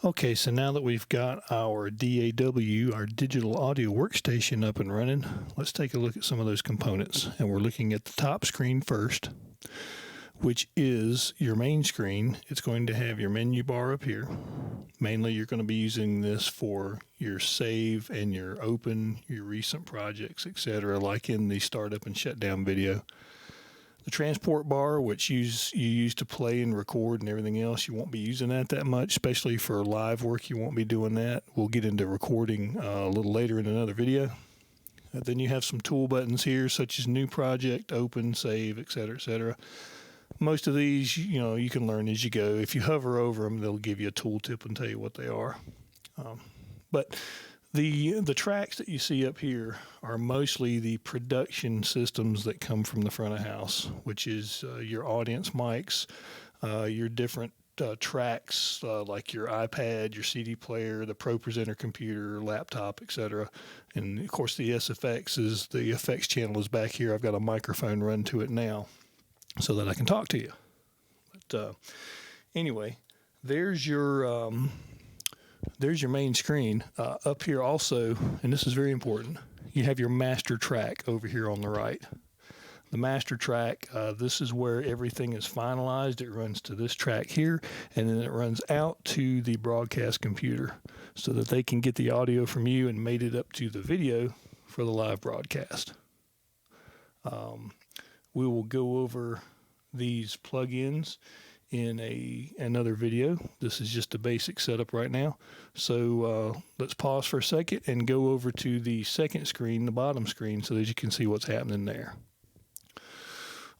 Okay, so now that we've got our DAW, our digital audio workstation up and running, let's take a look at some of those components. And we're looking at the top screen first, which is your main screen. It's going to have your menu bar up here. Mainly you're going to be using this for your save and your open, your recent projects, etc., like in the startup and shutdown video. The transport bar, which you use to play and record and everything else, you won't be using that much, especially for live work. You won't be doing that. We'll get into recording a little later in another video. Then you have some tool buttons here, such as new project, open, save, etc., etc. Most of these, you can learn as you go. If you hover over them, they'll give you a tool tip and tell you what they are. But the tracks that you see up here are mostly the production systems that come from the front of house, which is your audience mics, your different tracks like your iPad, your CD player, the Pro Presenter computer, laptop, etc. And of course the SFX is the effects channel is back here. I've got a microphone run to it now so that I can talk to you. But anyway, there's your main screen. Up here also, and this is very important, you have your master track over here on the right. The master track, this is where everything is finalized. It runs to this track here, and then it runs out to the broadcast computer so that they can get the audio from you and mate it up to the video for the live broadcast. We will go over these plugins in another video. This is just a basic setup right now. So let's pause for a second and go over to the second screen, the bottom screen, so that you can see what's happening there.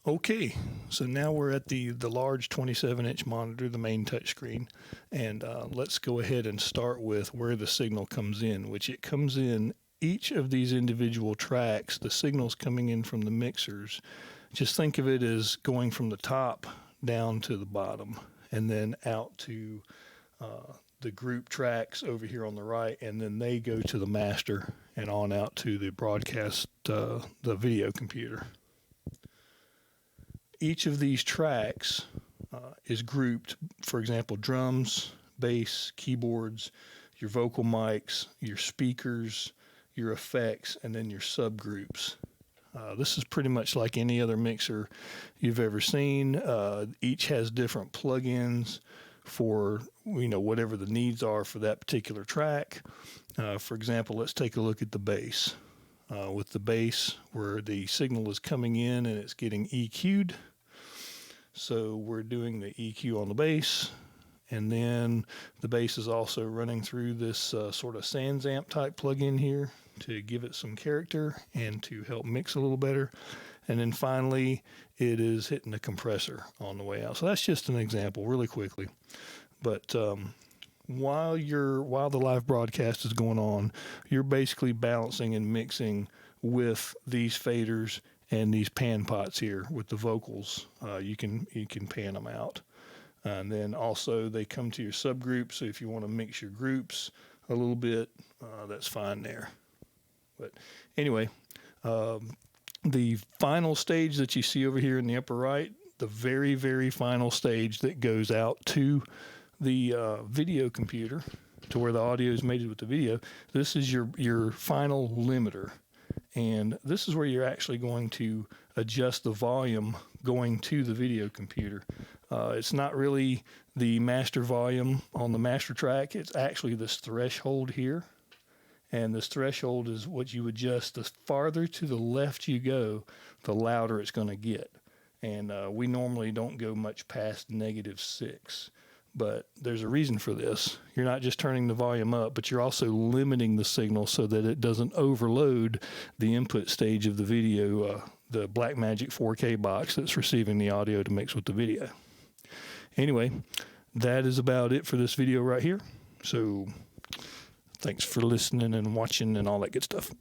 Okay, so now we're at the large 27-inch monitor, the main touch screen, and let's go ahead and start with where the signal comes in, which it comes in each of these individual tracks. The signal's coming in from the mixers. Just think of it as going from the top down to the bottom and then out to the group tracks over here on the right, and then they go to the master and on out to the broadcast, the video computer. Each of these tracks is grouped, for example, drums, bass, keyboards, your vocal mics, your speakers, your effects, and then your subgroups. This is pretty much like any other mixer you've ever seen. Each has different plugins for whatever the needs are for that particular track. For example, let's take a look at the bass. With the bass, where the signal is coming in and it's getting EQ'd. So we're doing the EQ on the bass, and then the bass is also running through this sort of Sans Amp type plugin here to give it some character and to help mix a little better. And then finally, it is hitting the compressor on the way out. So that's just an example really quickly. But while the live broadcast is going on, you're basically balancing and mixing with these faders and these pan pots here with the vocals. You can pan them out. And then also they come to your subgroups. So if you want to mix your groups a little bit, that's fine there. But anyway, the final stage that you see over here in the upper right, the very, very final stage that goes out to the video computer, to where the audio is mated with the video, this is your final limiter. And this is where you're actually going to adjust the volume going to the video computer. It's not really the master volume on the master track. It's actually this threshold here. And this threshold is what you adjust. The farther to the left you go, the louder it's going to get. And we normally don't go much past -6. But there's a reason for this. You're not just turning the volume up, but you're also limiting the signal so that it doesn't overload the input stage of the video, the Blackmagic 4K box that's receiving the audio to mix with the video. Anyway, that is about it for this video right here. So thanks for listening and watching and all that good stuff.